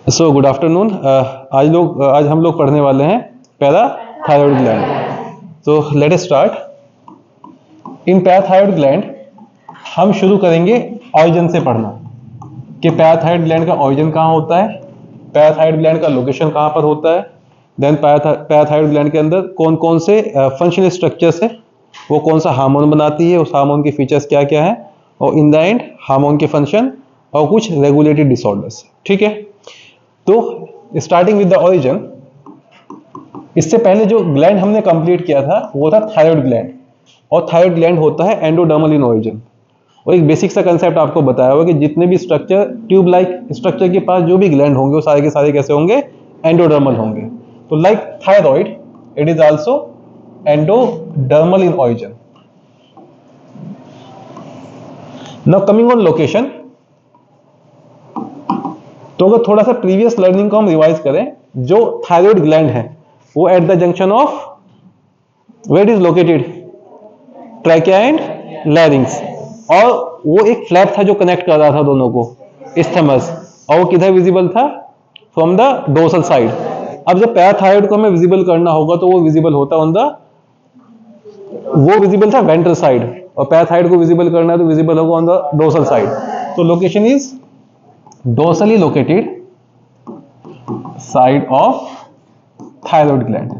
So good afternoon. आज हम लोग पढ़ने वाले हैं पैराथायरॉइड ग्लैंड। तो लेट अस स्टार्ट। इन पैराथायरॉइड ग्लैंड हम शुरू करेंगे ऑरिजिन से पढ़ना कि पैराथायरॉइड ग्लैंड का ऑरिजिन कहाँ होता है, पैराथायरॉइड ग्लैंड का लोकेशन कहाँ पर होता है, देन पैराथायरॉइड ग्लैंड के अंदर कौन कौन से फंक्शनल स्ट्रक्चर्स है, वो कौन सा हार्मोन बनाती है, उस हार्मोन के फीचर्स क्या क्या है, और इन द एंड हार्मोन के फंक्शन और कुछ रेगुलेटरी डिसऑर्डर्स। ठीक है, तो स्टार्टिंग विद द ऑरिजिन, इससे पहले जो ग्लैंड हमने कंप्लीट किया था वो था थायराइड ग्लैंड, और थायराइड ग्लैंड होता है एंडोडर्मल इन ऑरिजिन। और एक बेसिक सा कंसेप्ट आपको बताया हुआ कि जितने भी स्ट्रक्चर ट्यूब लाइक स्ट्रक्चर के पास जो भी ग्लैंड होंगे वो सारे के सारे कैसे होंगे, एंडोडर्मल होंगे। तो like thyroid it is also endodermal in origin. Now coming on location, तो अगर थोड़ा सा प्रीवियस लर्निंग को हम रिवाइज करें, जो थायराइड ग्लैंड है वो at the junction of where is located, trachea and larynx, और वो एक फ्लैप था जो कनेक्ट कर रहा था दोनों को, इस्थमस, और वो किधर विजिबल था, फ्रॉम द डोर्सल साइड। अब जब पैराथायराइड को हमें विजिबल करना होगा तो वो विजिबल होता ऑन द, वो विजिबल था वेंट्रल साइड, और पैराथायराइड को विजिबल करना है तो विजिबल होगा ऑन द डोर्सल साइड। तो location is dorsally located side of thyroid gland।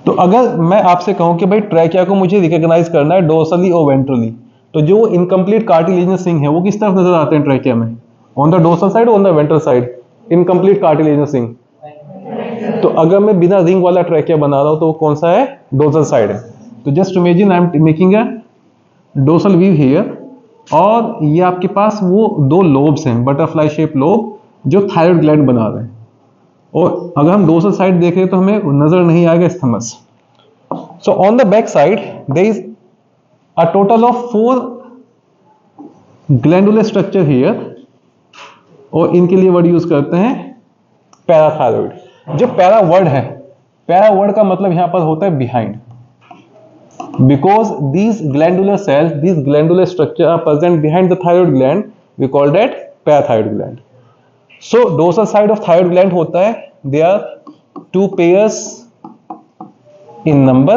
तो अगर मैं आपसे कहूं कि भाई ट्रैकिया को मुझे रिकॉग्नाइज करना है डोर्सली और वेंट्रली, तो जो इनकम्प्लीट कार्टिलेजिनस रिंग है वो किस तरफ नजर आते हैं ट्रैकिया में, on the dorsal side, on the ventral side, incomplete cartilaginous ring. तो अगर मैं बिना रिंग वाला ट्रैकिया बना रहा हूं तो वो कौन सा है, डोर्सल साइड है। तो just imagine I am making a dorsal view here, और ये आपके पास वो दो लोब्स हैं, बटरफ्लाई शेप लोब, जो थायराइड ग्लैंड बना रहे हैं। और अगर हम डोर्सल साइड देखें तो हमें नजर नहीं आएगा isthmus. So on the back side there is a total of 4 glandular structure here, और इनके लिए वर्ड यूज करते हैं पैराथायरॉइड। जो पैरा वर्ड है, पैरा वर्ड का मतलब यहां पर होता है behind, because these glandular cells, these glandular structure are present behind the thyroid gland, we call that parathyroid gland। so dorsal side of thyroid gland होता है, there are 2 pairs in number।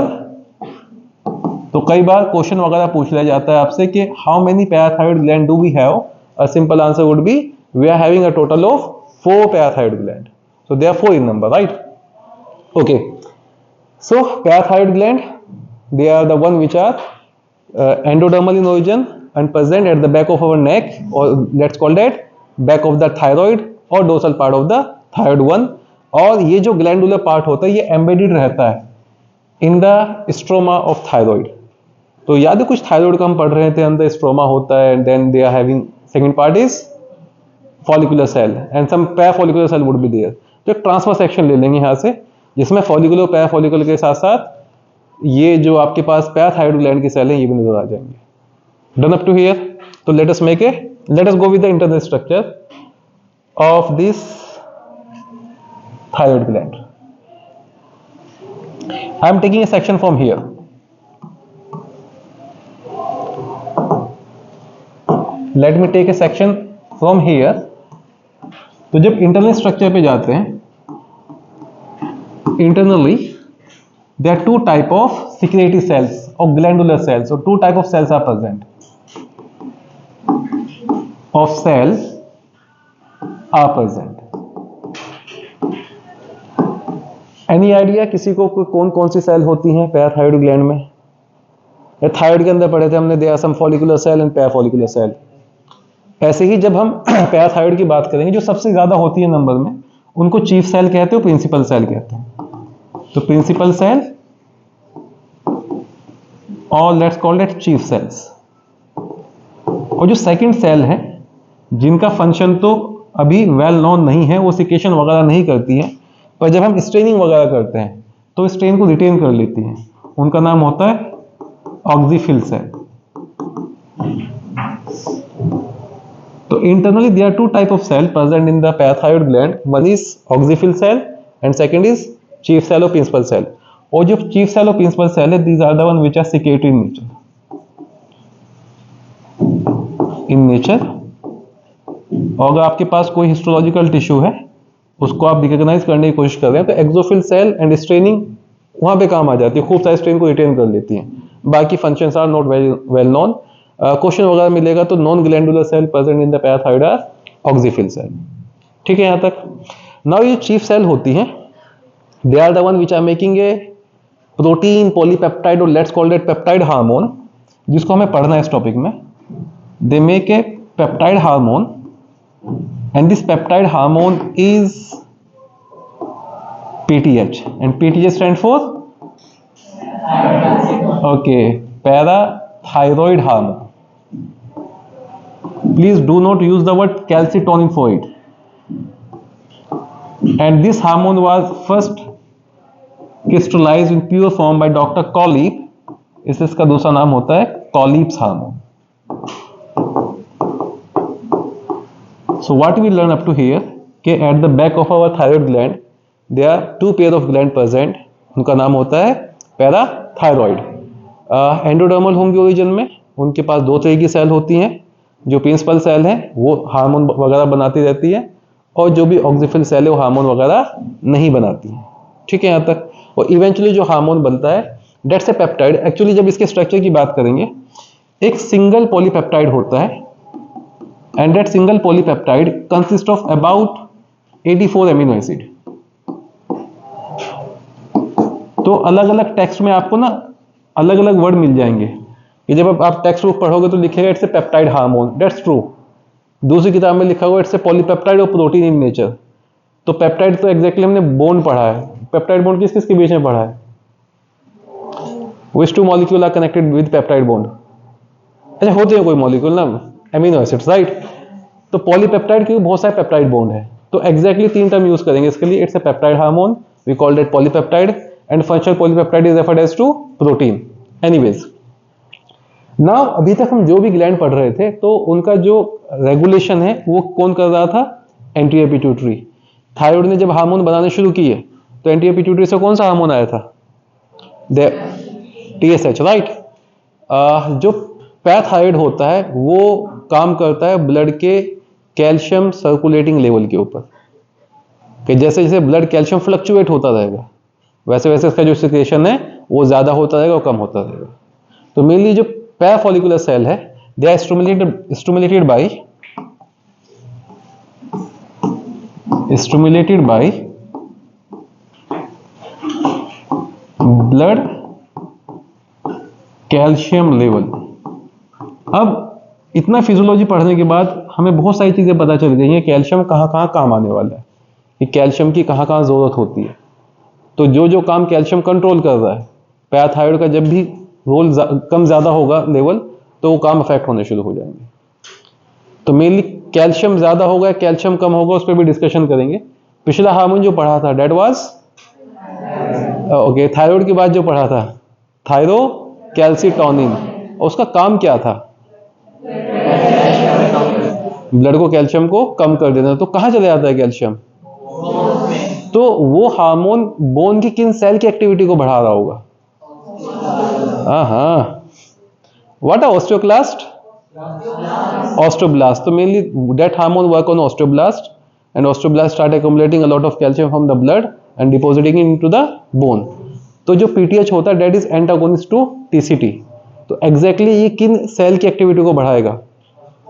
तो कई बार क्वेश्चन वगैरह पूछ लिया जाता है आपसे कि how many parathyroid gland do we have, a simple answer would be we are having a total of 4 parathyroid gland, so they are 4 in number, right? okay, so parathyroid gland, they are the one which are endodermal in origin and present at the back of our neck, or let's call that back of the thyroid or dorsal part of the thyroid one। और ये जो glandular part होता है ये embedded रहता है in the stroma of thyroid। तो याद है कुछ थायराइड का हम पढ़ रहे थे, अंदर स्ट्रोमा होता है, and then they are having second part is follicular cell and some parafollicular cell would be there। तो एक ट्रांसफर सेक्शन ले लेंगे यहाँ से, जिसमें फॉलिकुलर पैराफॉलिकुलर के साथ साथ ये जो आपके पास पैराथायरॉइड ग्लैंड की सेल है ये भी नजर आ जाएंगे। Done up to here. तो let us go with the internal structure of this thyroid gland. I am taking a section from here. Let me take a section from here. तो जब इंटरनल स्ट्रक्चर पे जाते हैं, internally there are 2 type of secretory cells or glandular cells, so 2 type of cells are present, of cells are present। any idea किसी को कौन कौन सी cell होती हैं पैराथायरॉइड ग्लैंड में? थायराइड के अंदर पढ़े थे हमने, there are some follicular cell and parafollicular cell। ऐसे ही जब हम पैराथायरॉइड की बात करेंगे, जो सबसे ज्यादा होती है नंबर में, उनको चीफ सेल कहते हो, प्रिंसिपल सेल कहते हैं। तो प्रिंसिपल सेल और let's call it chief cells. और जो सेकंड सेल है, जिनका फंक्शन तो अभी वेल नोन नहीं है, वो सिकेशन वगैरह नहीं करती है, पर जब हम स्ट्रेनिंग वगैरह करते हैं तो स्ट्रेन को रिटेन कर लेती हैं, उनका नाम होता है ऑक्सीफिल सेल। तो internally there are 2 type of cell present in the parathyroid gland, one is oxyphil cell and second is chief cell और प्रिंसिपल सेल। और जो चीफ सेल और प्रिंसिपल सेल है, these are the one which are secretory in nature. और अगर आपके पास कोई histological tissue है उसको आप रिकॉग्नाइज करने की कोशिश कर रहे हैं तो एक्सोफिल सेल एंड स्ट्रेनिंग वहां पे काम आ जाती है, खूब सारे स्ट्रेन को रिटेन कर लेती है। बाकी functions are not well known. Question वगैरह मिलेगा तो non glandular cell present in the parathyroid are oxyphil cell. ठीक है यहां तक। नाउ ये चीफ सेल होती हैं, they are the one which are making a protein polypeptide और let's call it peptide hormone, जिसको हमें पढ़ना है इस टॉपिक में। They make a peptide hormone and this peptide hormone is PTH and PTH stand for parathyroid hormone. Please do not use the word calcitonin for it. And this hormone was first crystallized in pure form by Dr. Colip. इसका दूसरा नाम होता है Colip's hormone. So what we learn up to here कि at the back of our thyroid gland there are two pair of gland present, उनका नाम होता है पैराथायरॉइड। एंडोडर्मल होंगे ओरिजिन में, उनके पास दो तरह की सेल होती हैं। जो प्रिंसिपल सेल है वो हार्मोन वगैरह बनाती रहती है और जो भी ऑक्सीफिल सेल है वो हार्मोन वगैरह नहीं बनाती है। ठीक है यहाँ तक। और इवेंचुअली जो हार्मोन बनता है डेट्स ए पेप्टाइड। एक्चुअली जब इसके स्ट्रक्चर की बात करेंगे, एक सिंगल पॉलीपेप्टाइड होता है and that single polypeptide consists of about 84 amino acid। तो अलग अलग टेक्स्ट में आपको ना अलग अलग वर्ड मिल जाएंगे कि जब आप टेक्स्ट बुक पढ़ोगे तो लिखेगा it's a peptide hormone, that's true. दूसरी किताब में लिखा हुआ इट्स ए पॉलीपेप्टाइड और प्रोटीन इन नेचर। तो पेप्टाइड तो एग्जैक्टली हमने बोन पढ़ा है। पेप्टाइड बॉन्ड किस किस के बीच में पढ़ा है? which two molecule are connected with peptide bond? अच्छा होते हैं कोई मॉलिक्यूल ना, एमिनो एसिड्स, राइट। तो पॉलीपेप्टाइड के बहुत सारे पेप्टाइड बॉन्ड है, तो एग्जैक्टली तीन टर्म यूज करेंगे इसके लिए। It's a peptide hormone, we called it polypeptide, and functional polypeptide is referred as to protein. Anyways, now अभी तक हम जो भी ग्लैंड पढ़ रहे थे तो उनका जो रेगुलेशन है वो कौन कर रहा था? Anterior pituitary. थायराइड ने जब हार्मोन बनाने शुरू किए तो एंटीरियर पिट्यूटरी से कौन सा हार्मोन आया था? TSH, right. जो पैराथायराइड होता है वो काम करता है ब्लड के कैल्शियम सर्कुलेटिंग लेवल के ऊपर, कि जैसे जैसे ब्लड कैल्शियम फ्लक्चुएट होता रहेगा वैसे वैसे इसका जो सिक्रेशन है वो ज्यादा होता रहेगा और कम होता रहेगा। तो मेनली जो पैराफॉलिकुलर सेल है they are stimulated by blood calcium level. अब इतना फिजियोलॉजी पढ़ने के बाद हमें बहुत सारी चीजें पता चल गई हैं कैल्शियम कहाँ कहाँ काम आने वाला है, कि कैल्शियम की कहाँ कहाँ जरूरत होती है। तो जो जो काम कैल्शियम कंट्रोल कर रहा है, पैराथायराइड का जब भी रोल कम ज्यादा होगा लेवल तो वो काम अफेक्ट होने शुरू हो जाएंगे। तो मेनली कैल्शियम ज्यादा होगा कैल्शियम कम होगा उस पर भी डिस्कशन करेंगे। पिछला हार्मोन जो पढ़ा था डेट वाज थायराइड के बाद जो पढ़ा था थायरोकैल्सिटोनिन, उसका काम क्या था? ब्लड को कैल्शियम को कम कर देना। तो कहां चले जाता है कैल्शियम? तो वो हार्मोन बोन की किन सेल की एक्टिविटी को बढ़ा रहा होगा? What are osteoclast? ऑस्टियोब्लास्ट। तो mainly that hormone work on osteoblast and osteoblast start accumulating a lot of calcium from the blood and depositing into the bone. तो जो पीटीएच होता है that is antagonist to TCT. तो exactly ये किन cell की activity को बढ़ाएगा?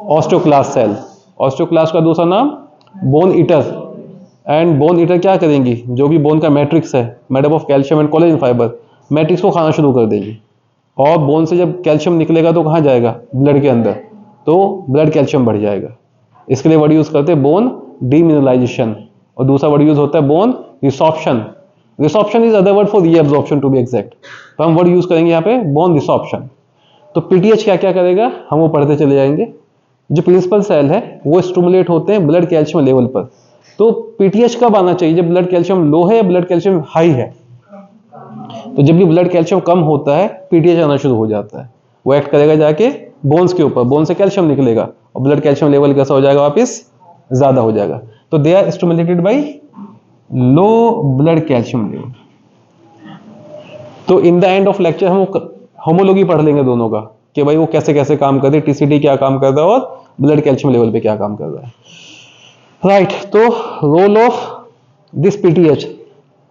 Osteoclast cell. ऑस्टियोक्लास्ट का दूसरा नाम bone eater. And bone eater क्या करेंगी? जो भी बोन का मैट्रिक्स है made up of calcium and collagen fibre, matrix को खाना शुरू कर देगी। और बोन से जब कैल्शियम निकलेगा तो कहाँ जाएगा? ब्लड के अंदर। तो ब्लड कैल्शियम बढ़ जाएगा। इसके लिए वर्ड यूज करते हैं बोन डीमिनरलाइजेशन, और दूसरा वर्ड यूज होता है bone resorption. Resorption is other word for reabsorption to be exact. तो हम वर्ड यूज करेंगे यहाँ पे बोन रिसॉर्प्शन। तो पीटीएच क्या क्या करेगा हम वो पढ़ते चले जाएंगे। जो प्रिंसिपल सेल है वो स्टिमुलेट होते हैं ब्लड कैल्शियम लेवल पर। तो पीटीएच कब आना चाहिए? जब ब्लड कैल्शियम लो है या ब्लड कैल्शियम हाई है। तो जब भी ब्लड कैल्शियम कम होता है पीटीएच आना शुरू हो जाता है। वो एक्ट करेगा जाके बोन्स के ऊपर, बोन से कैल्शियम निकलेगा और ब्लड कैल्शियम लेवल कैसा हो जाएगा? वापस ज्यादा हो जाएगा। तो they are stimulated by low blood calcium level. तो in the end of lecture हम होमोलॉजी पढ़ लेंगे दोनों का, कि भाई वो कैसे कैसे काम करते हैं, टीसीटी क्या काम करता है और ब्लड कैल्शियम लेवल पे क्या काम कर रहा है, राइट। तो role of this PTH,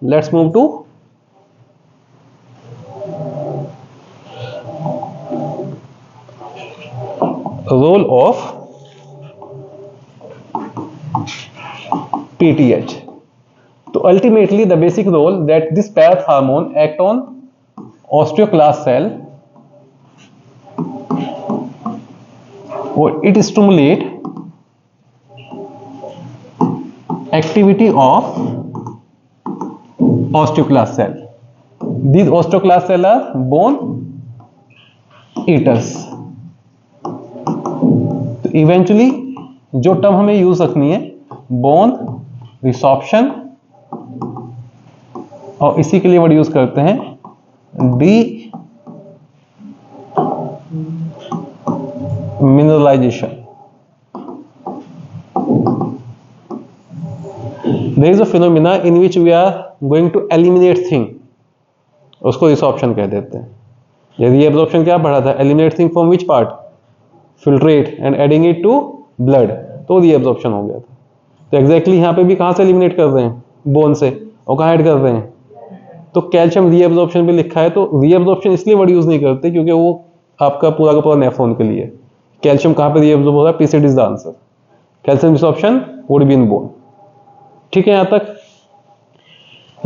let's move to role of PTH. So ultimately the basic role that this path hormone act on osteoclast cell, or it stimulate activity of osteoclast cell. These osteoclast cell are bone eaters. तो eventually जो term हमें use रखनी है, bone resorption, और इसी के लिए word use करते हैं demineralisation. There is a phenomena in which we are going to eliminate thing, उसको रिसॉर्प्शन कह देते हैं। ये रीअब्जॉर्प्शन क्या पढ़ा था, eliminate thing from which part, filtrate and adding it to blood, तो रीअब्जॉर्प्शन हो गया था। तो एग्जैक्टली यहाँ पे भी कहाँ से एलिमिनेट कर रहे हैं, बोन से, और कहाँ ऐड कर रहे हैं, तो कैल्शियम रीअब्जॉर्प्शन पे लिखा है। तो रीअब्जॉर्प्शन इसलिए वर्ड यूज नहीं करते क्योंकि वो आपका पूरा का पूरा नेफ्रॉन के लिए। कैल्शियम कहाँ पे रीअब्जॉर्ब हो रहा है, PCD is the answer. Calcium resorption would be in bone. ठीक है यहां तक,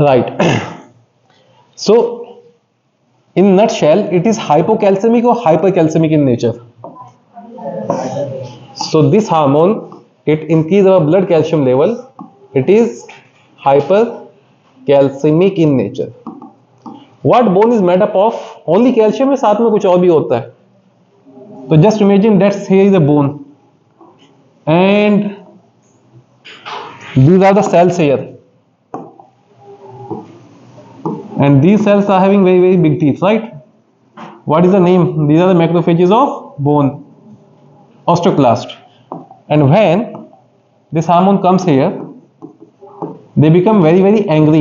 right. So in nutshell it is hypocalcemic और hypercalcemic in nature. So this hormone it increase our blood calcium level, it is hypercalcemic in nature. What bone is made up of? Only calcium है, साथ में कुछ और भी होता है। तो just imagine that here is a bone and these are the cells here, and these cells are having very very big teeth, right? What is the name? These are the macrophages of bone, osteoclast. And when this hormone comes here, they become very very angry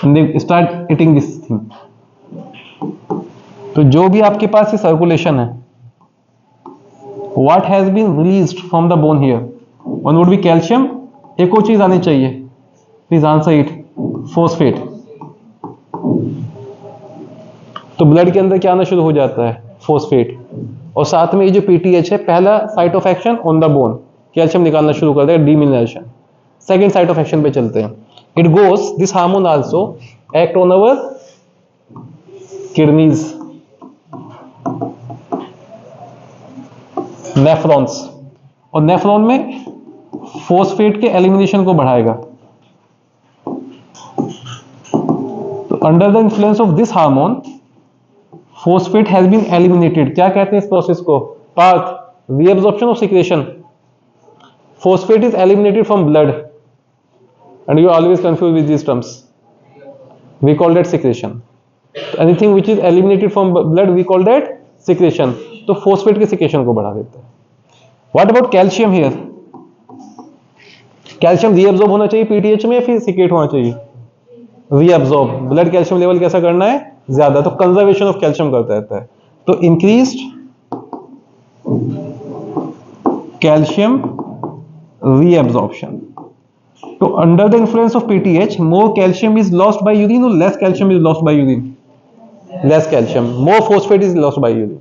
and they start eating this thing. तो जो भी आपके पास ये circulation है, what has been released from the bone here? One would be calcium, एक और चीज आनी चाहिए, please answer it, phosphate. तो ब्लड के अंदर क्या आना शुरू हो जाता है, फोस्फेट। और साथ में ये जो पीटीएच है, पहला site of action on the bone, calcium निकालना शुरू कर देगा, डीमिनरेशन। सेकेंड साइट ऑफ एक्शन पे चलते हैं, it goes, this hormone also act on our kidneys, nephrons, और नेफ्रॉन में फोस्फेट के एलिमिनेशन को बढ़ाएगा। तो under the influence of this hormone phosphate has been eliminated. क्या कहते हैं इस प्रोसेस को, पाथ रीअब्जॉर्प्शन और secretion. phosphate is eliminated from blood and you are always confused with these terms, we call that secretion. Anything which is eliminated from blood we call that secretion. तो phosphate के secretion को बढ़ा देता है। What about calcium here? Calcium reabsorb होना चाहिए PTH में या फिर सिक्रेट होना चाहिए, रीअब्जॉर्ब। ब्लड कैल्शियम लेवल कैसा करना है, ज्यादा, तो कंजर्वेशन ऑफ कैल्शियम करता रहता है। तो इंक्रीज्ड कैल्शियम रीअब्जॉर्प्शन। तो under the influence of PTH more calcium is lost by urine और less calcium is lost by urine, less calcium, more phosphate is lost by urine.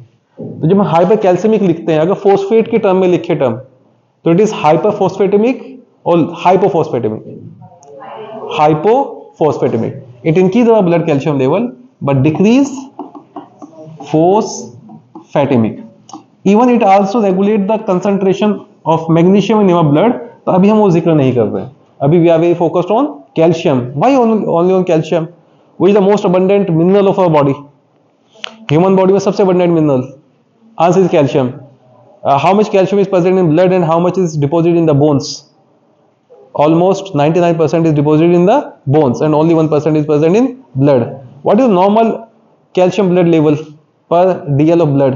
तो जब हम हाइपरकैल्सेमिक लिखते हैं, अगर फोस्फेट के टर्म में लिखे टर्म, तो इट इज हाइपरफॉस्फेटेमिक और हाइपोफॉस्फेटेमिक। हाइपोफॉस्फेटेमिक, it increase our blood calcium level but decrease phosphatemic. Even it also regulate the concentration of magnesium in our blood. तो अभी हम वो जिक्र नहीं कर रहे हैं, अभी we are very focused on calcium. Why only on calcium? Which is the most abundant mineral of our body? Human body में सबसे abundant mineral answer is calcium. How much calcium is present in blood and how much is deposited in the bones? Almost 99% is deposited in the bones and only 1% is present in blood. What is normal calcium blood level per dl of blood?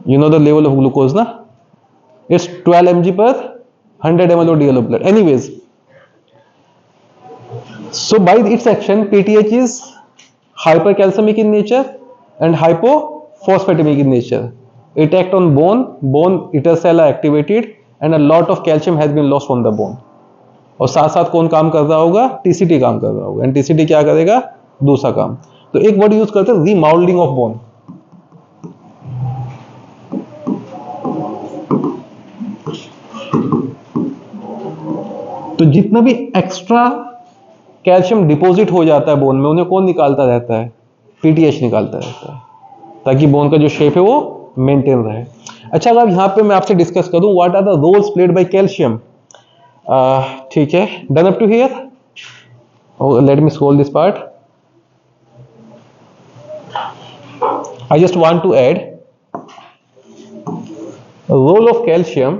You know the level of glucose, na? It's 12 mg per 100 ml of dl of blood. Anyways, so by its action, PTH is hypercalcemic in nature and hypophosphatemic in nature. It act on bone, bone eater cell are activated and a lot of calcium has been lost from the bone. और साथ साथ कौन काम कर रहा होगा? TCT काम कर रहा होगा। एंड टीसीटी क्या करेगा? दूसरा काम। तो एक वर्ड यूज करते हैं रीमाउल्डिंग ऑफ बोन। तो जितना भी एक्स्ट्रा कैल्शियम डिपॉजिट हो जाता है बोन में, उन्हें कौन निकालता रहता है? पीटीएच निकालता रहता है, ताकि बोन का जो शेप है वो मेंटेन रहे। अच्छा, अगर यहां पे मैं आपसे डिस्कस करूं what are the roles played by calcium, ठीक है, done up to here? Let me solve this part. I just want to add role of calcium,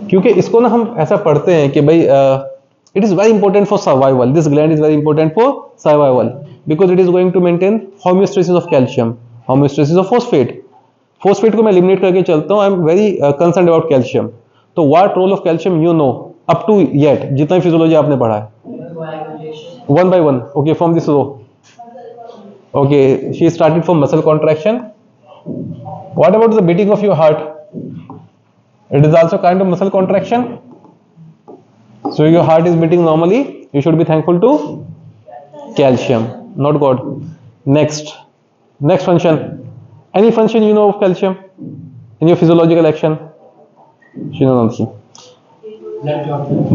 क्योंकि इसको ना हम ऐसा पढ़ते हैं कि भाई it is very important for survival. This gland is very important for survival because it is going to maintain homeostasis of calcium, homeostasis of phosphate. Phosphate को मैं eliminate करके चलता हूँ. I am very concerned about calcium. तो what role of calcium you know up to yet, जितना भी physiology आपने पढ़ा है? One by one. Okay, from this row. Okay, she started from muscle contraction. What about the beating of your heart? It is also kind of muscle contraction. So your heart is beating normally, you should be thankful to calcium, not God. Next function. Any function you know of calcium in your physiological action? You know nothing.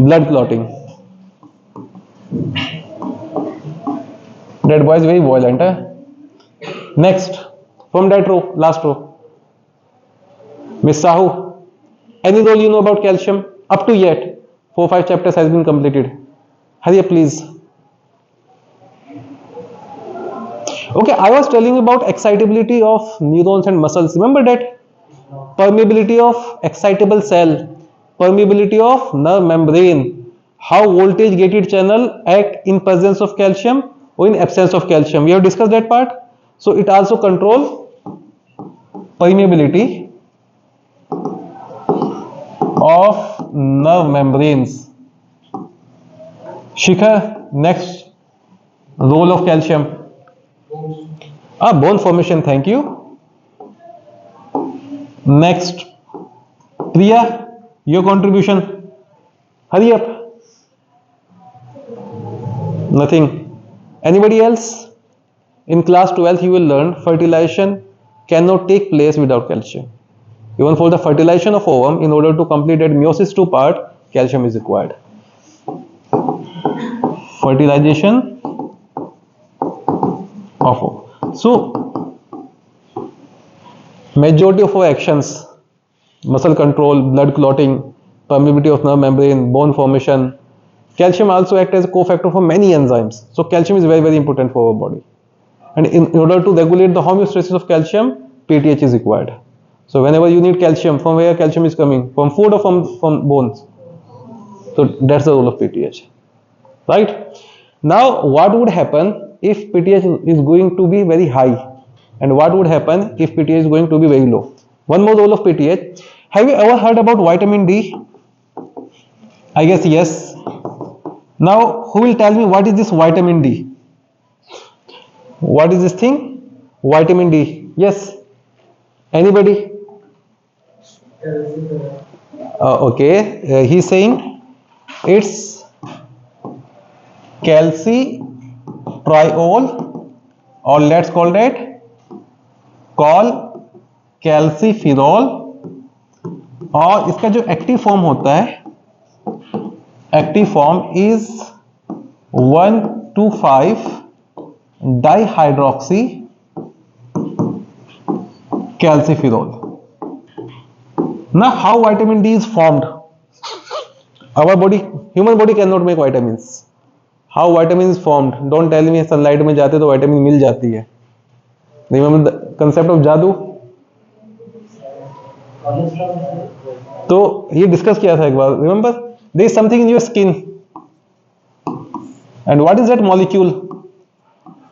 Blood clotting. That boy is very violent. Next, from that row, last row. Miss Sahu, any role you know about calcium up to yet? 4-5 chapters has been completed. Hurry up, please. Okay, I was telling about excitability of neurons and muscles. Remember that? Permeability of excitable cell, permeability of nerve membrane, how voltage gated channel act in presence of calcium or in absence of calcium. We have discussed that part. So it also control permeability of nerve membranes. Shikhar, next role of calcium. Bone formation, thank you. Next, Priya, your contribution. Hurry up. Nothing. Anybody else? In class 12 you will learn fertilization cannot take place without calcium. Even for the fertilization of ovum, in order to complete that meiosis 2 part, calcium is required. Fertilization of ovum. So, majority of our actions, muscle control, blood clotting, permeability of nerve membrane, bone formation, calcium also acts as a cofactor for many enzymes. So, calcium is very, very important for our body. And in order to regulate the homeostasis of calcium, PTH is required. So whenever you need calcium, from where calcium is coming? From food or from bones? So that's the role of PTH. Right? Now what would happen if PTH is going to be very high? And what would happen if PTH is going to be very low? One more role of PTH. Have you ever heard about vitamin D? I guess yes. Now who will tell me what is this vitamin D? What is this thing? Vitamin D. Yes. Anybody? Okay, he's saying it's calcitriol, or let's call that calciferol, और इसका जो active form होता है, active form is 1,2,5 dihydroxy calciferol. Now how vitamin D is formed? Our body, human body cannot make vitamins. How vitamin is formed? Don't tell me sunlight में जाते तो vitamin मिल जाती है. Remember the concept of जादू? तो ये discuss किया था एक बार. Remember, there is something in your skin. And what is that molecule?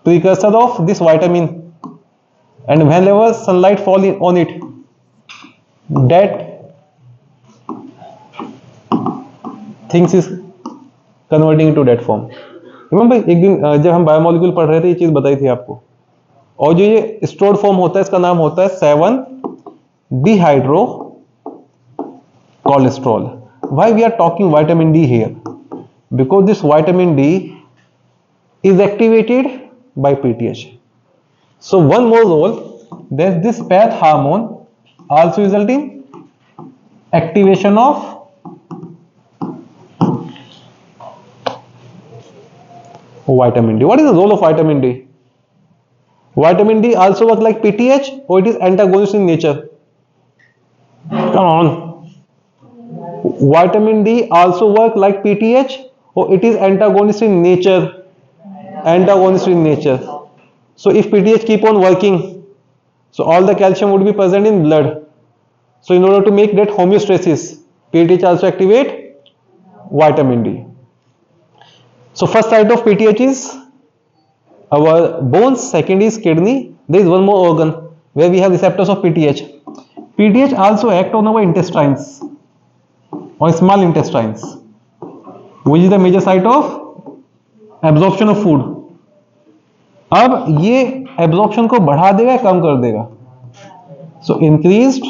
Precursor of this vitamin. And whenever sunlight falls on it, that things is converting into that form. Remember एक दिन जब हम biomolecule पढ़ रहे थे, ये चीज बताई थी आपको. और जो ये स्टोर्ड फॉर्म होता है इसका नाम होता है 7 dehydro cholesterol. Why we are talking vitamin D here? Because this vitamin D is activated by PTH. So one more role, that this path hormone also result in activation of vitamin D. What is the role of vitamin D? Vitamin D also work like PTH or it is antagonist in nature? Come on. Vitamin D also work like PTH or it is antagonist in nature? Antagonist in nature. So if PTH keep on working, so all the calcium would be present in blood. So in order to make that homeostasis, PTH also activate vitamin D. So first site of PTH is our bones, second is kidney. There is one more organ where we have receptors of PTH. PTH also act on our intestines or small intestines, which is the major site of absorption of food. अब ये absorption को बढ़ा देगा कम कर देगा? So increased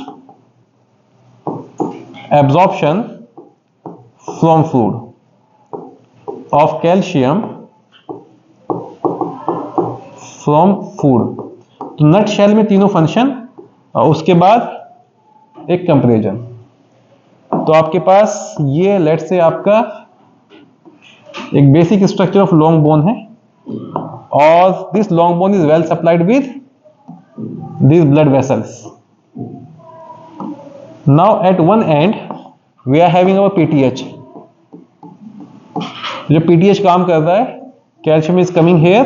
absorption from food of calcium from food. तो नट shell में तीनों फंक्शन और उसके बाद एक कंपैरिजन. तो आपके पास ये लेट से आपका एक basic structure of long bone है और this long bone is well supplied with this blood vessels. Now at one end we are having our PTH. जो पीटीएच काम कर रहा है, calcium is coming here,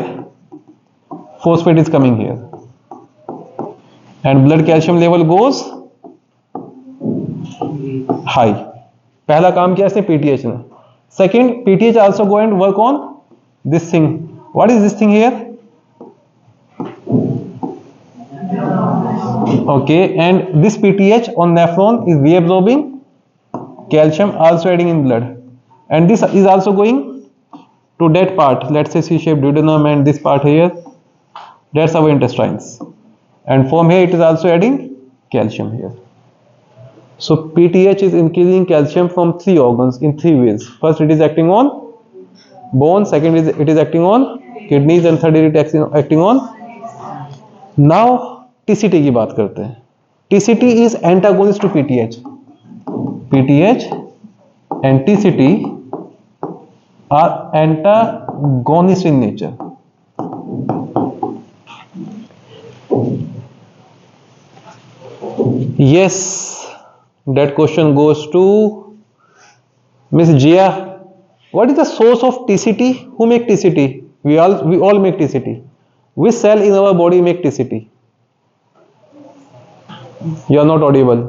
phosphate is coming here and blood calcium level goes high. पहला काम किया इसने PTH ने. Second, PTH also go and work on this thing. What is this thing here? Okay, and this PTH on nephron is reabsorbing calcium, also adding in blood, and this is also going to that part, let's say C-shaped duodenum, and this part here, that's our intestines, and from here it is also adding calcium here. So PTH is increasing calcium from three organs in three ways. First, it is acting on bone, second is it is acting on kidneys, and third it is acting on. Now TCT की बात करते हैं. TCT is antagonist to PTH. PTH and TCT are antagonists in nature. Yes, that question goes to Miss Jia. What is the source of TCT? Who make TCT? We all make TCT. Which cell in our body make TCT? You are not audible.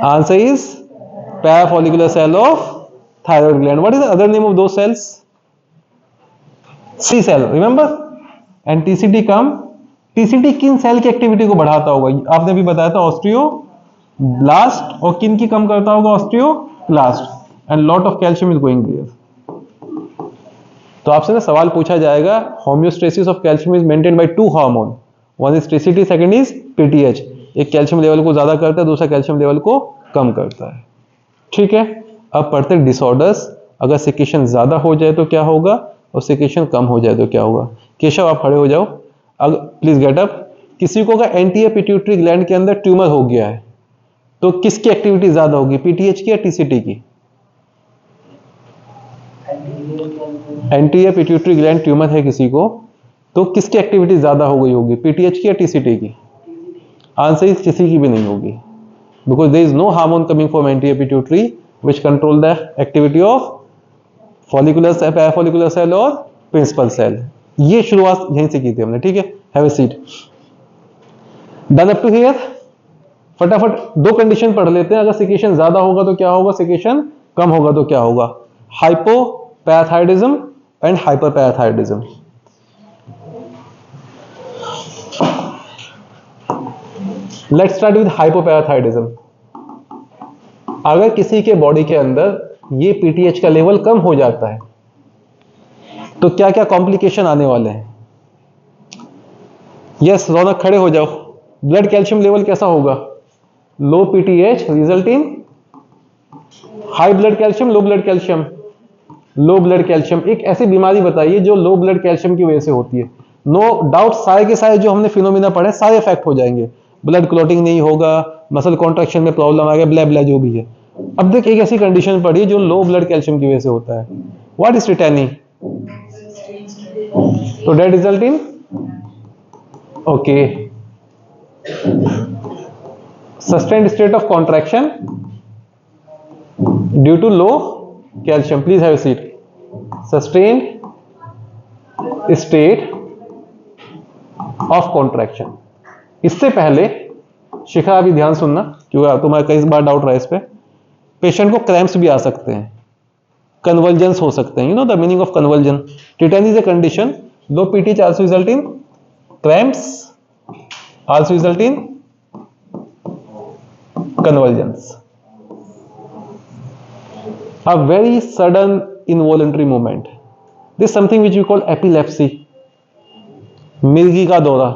Answer is parafollicular cell of thyroid gland. What is the other name of those cells? C cell, remember? And TCT come. TCT किन cell की activity को बढ़ाता होगा? आपने भी बताया था osteoblast, और किन की कम करता होगा? Osteoclast. And lot of calcium is going there. तो आपसे ना सवाल पूछा जाएगा, homeostasis of calcium is maintained by two hormone, one is TCT, second is PTH. एक कैल्शियम लेवल को ज्यादा करता है, दूसरा कैल्शियम लेवल को कम करता है. ठीक है, अब पढ़ते हैं डिसऑर्डर्स. अगर सिक्रेशन ज्यादा हो जाए तो क्या होगा और सिक्रेशन कम हो जाए तो क्या होगा? केशव आप खड़े हो जाओ, अगर प्लीज गेट अप. किसी को अगर एंटीरियर पिट्यूटरी ग्लैंड के अंदर ट्यूमर हो गया है तो किसकी एक्टिविटी ज्यादा होगी, PTH की या TCT की? एंटीरियर पिट्यूटरी ग्लैंड ट्यूमर है किसी को तो किसकी एक्टिविटी ज्यादा हो गई होगी, PTH की या TCT की? आंसर इस किसी की भी नहीं होगी, because there is no hormone coming from anterior pituitary which control the activity of follicular cell, parafollicular cell और प्रिंसिपल सेल. ये शुरुआत यहीं से की थी हमने. ठीक है, have a seat. Done up to here. फटाफट दो कंडीशन पढ़ लेते हैं. अगर सिक्रेशन ज्यादा होगा तो क्या होगा, सिक्रेशन कम होगा तो क्या होगा? Hypoparathyroidism and hyperparathyroidism. Let's start with hypoparathyroidism. अगर किसी के बॉडी के अंदर ये PTH का लेवल कम हो जाता है तो क्या क्या कॉम्प्लिकेशन आने वाले हैं? यस रौनक खड़े हो जाओ। ब्लड कैल्शियम लेवल कैसा होगा? Low PTH result in high blood calcium, low blood calcium, low blood calcium. एक ऐसी बीमारी बताइए जो लो ब्लड कैल्शियम की वजह से होती है। नो डाउट सारे के सारे जो हमने फिनोमिना पढ़े सारे इफेक्ट हो जाएंगे। ब्लड क्लॉटिंग नहीं होगा, मसल कॉन्ट्रैक्शन में प्रॉब्लम आ गया, ब्ला ब्ला जो भी है। अब देख एक ऐसी कंडीशन पड़ी जो लो ब्लड कैल्शियम की वजह से होता है। What is tetany? तो that result in okay sustained state of contraction due to low calcium. Please have a seat. Sustained state of contraction. इससे पहले शिखा अभी ध्यान सुनना क्योंकि तुम्हारा कई बार डाउट रहा है इस पे। पेशेंट को क्रैम्प्स भी आ सकते हैं, कन्वर्जेंस हो सकते हैं। You know the meaning of conversion. Tetany is a condition, low PTH also result in cramps, also result in convulsions. A very sudden involuntary movement. This is something which we call epilepsy. मिर्गी का दौरा।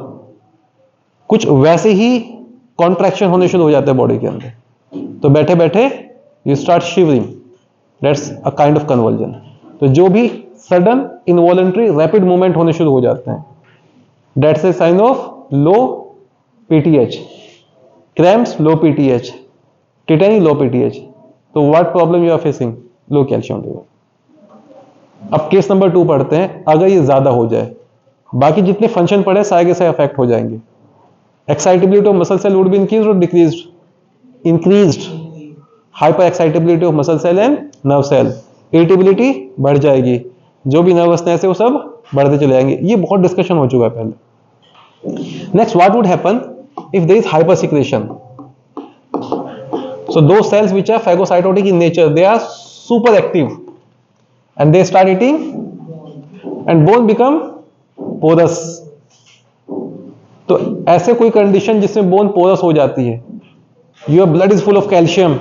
कुछ वैसे ही contraction होने शुरू हो जाते हैं बॉडी के अंदर, तो बैठे बैठे you start shivering, that's a kind of conversion. तो जो भी सडन इनवॉलंटरी रैपिड मूवमेंट होने शुरू हो जाते हैं, that's a sign of low PTH. Cramps low PTH, tetany low PTH. तो what problem you are facing? Low calcium level. अब केस नंबर 2 पढ़ते हैं। अगर ये ज्यादा हो जाए, बाकी जितने फंक्शन पढ़े सारे के सारे अफेक्ट हो जाएंगे। Excitability of muscle cell would be increased और decreased? Increased. Hyper excitability of muscle cell and nerve cell. Irritability बढ़ जाएगी, जो भी नर्वसनेस है वो सब बढ़ते चले जाएंगे। ये बहुत डिस्कशन हो चुका है पहले। Next, what would happen if there is hypersecretion? So those cells which are phagocytotic in nature, they are super active and they start eating and bone become porous. तो ऐसे कोई कंडीशन जिसमें बोन पोरस हो जाती है, your blood is full of calcium,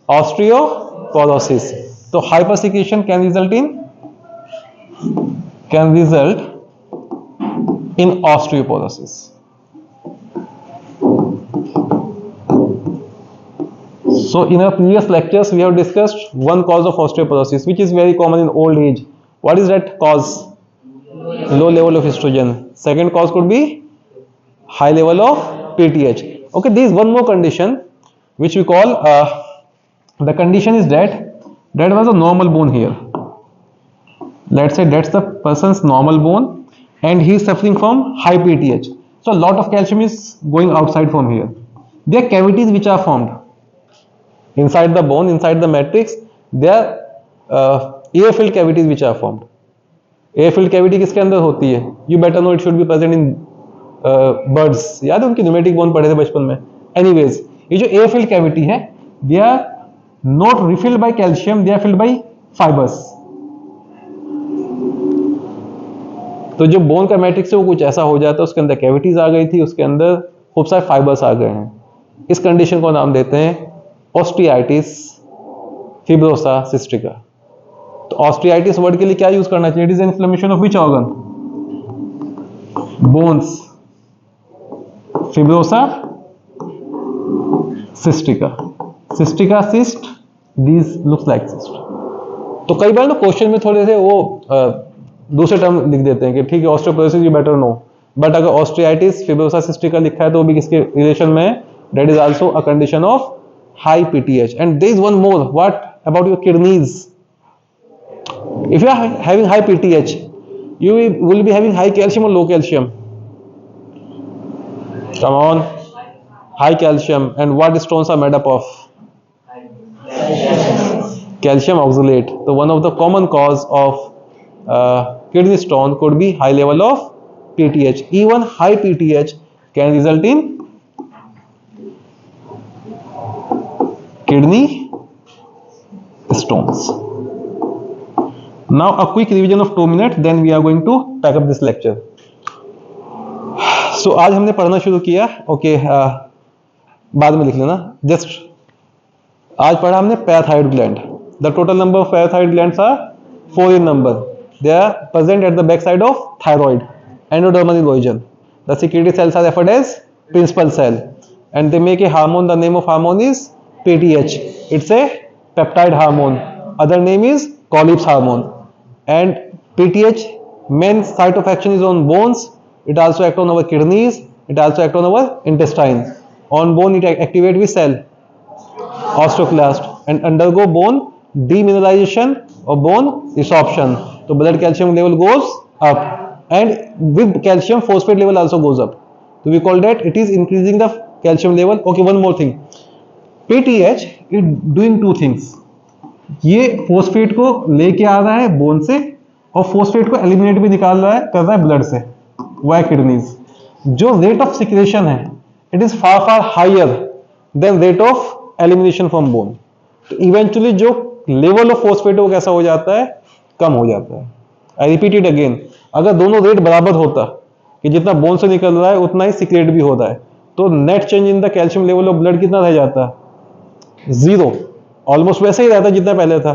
osteoporosis. तो hypersecretion can result in osteoporosis. So in our previous lectures we have discussed one cause of osteoporosis which is very common in old age. What is that cause? Low level of estrogen. Second cause could be high level of PTH. Okay, there is one more condition which we call the condition is that there was a normal bone here. Let's say that's the person's normal bone and he is suffering from high PTH. So a lot of calcium is going outside from here. There are cavities which are formed inside the bone, inside the matrix. There are air-filled cavities which are formed. Air-filled cavity किसके अंदर होती है? You better know it should be present in birds. याद है उनकी pneumatic bone पढ़े थे बचपन में। Anyways, ये जो air-filled cavity है, they are not refilled by calcium, they are filled by fibers. तो जो बोन का मैट्रिक्स है वो कुछ ऐसा हो जाता है, उसके अंदर कैविटीज आ गई थी, उसके अंदर खूब सारे फाइबर्स आ गए हैं। इस कंडीशन को नाम देते हैं ऑस्टियाइटिस फिब्रोसा सिस्टिका। तो ऑस्टियाइटिस वर्ड के लिए क्या यूज करना चाहिए? It is inflammation of which organ? Bones. Fibrosa cystica, cystica cyst, this looks like cyst. तो कई बार ना क्वेश्चन में थोड़े से वो दूसरे टर्म लिख देते हैं कि ठीक है osteoporosis you better know, but अगर ऑस्टियाइटिस फिब्रोसा सिस्टिका लिखा है तो वो भी किसके रिलेशन में है? That is also a condition of high PTH. And there is one more. What about your kidneys? If you are having high PTH, you will be having high calcium or low calcium? Come on, high calcium. And what stones are made up of? Calcium oxalate. So one of the common cause of kidney stone could be high level of PTH. Even high PTH can result in kidney stones. Now a quick revision of 2 minutes, then we are going to pack up this lecture. So आज हमने पढ़ना शुरू किया, okay बाद में लिख लेना। Just आज पढ़ा हमने parathyroid gland. The total number of parathyroid glands are 4 in number. They are present at the back side of thyroid, endodermal region. The secretory cells are referred as principal cell, and they make a hormone. The name of hormone is PTH. It's a peptide hormone. Other name is Collips hormone. And PTH main site of action is on bones. It also acts on our kidneys. It also acts on our intestine. On bone, it activates with cell osteoclast and undergo bone demineralization or bone resorption. So blood calcium level goes up, and with calcium phosphate level also goes up. So we call that it is increasing the calcium level. Okay, one more thing. PTH is doing two things. ये phosphate को लेके आ रहा है bone से और phosphate को eliminate भी निकाल रहा है, कर रहा है ब्लड से, वाया किडनीज. जो रेट ऑफ सिक्रेशन है, it is far far higher than rate of elimination from bone. तो इवेंचुअली जो लेवल ऑफ फोस्फेट वो कैसा हो जाता है, कम हो जाता है. आई रिपीट इट अगेन, अगर दोनों रेट बराबर होता कि जितना बोन से निकल रहा है उतना ही सिक्रेट भी होता है, तो net change in the calcium level of blood कितना रह जाता, जीरो. ऑलमोस्ट वैसे ही रहता जितना पहले था.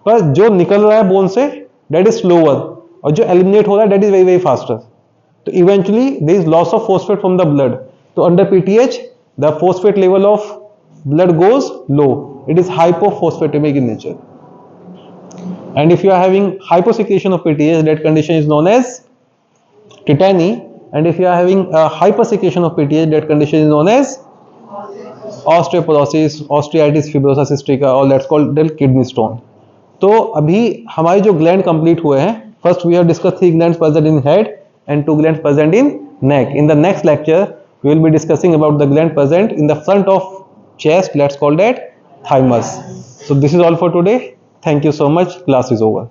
पर जो निकल रहा है bone say that is slower, और जो एलिमिनेट हो रहा है that is very very faster. तो eventually there is loss of phosphate from the blood. तो under PTH the phosphate level of blood goes low. It is hypophosphatic in nature. And if you are having hyposecretion of PTH, that condition is known as tetany. And if you are having a hypersecretion of PTH, that condition is known as osteoporosis, osteitis fibrosa cystica, or that's called the kidney stone. तो अभी हमारे जो gland complete हुए हैं, first we have discuss 3 glands present in head and 2 glands present in neck. In the next lecture, we will be discussing about the gland present in the front of chest, let's call that thymus. So this is all for today. Thank you so much. Class is over.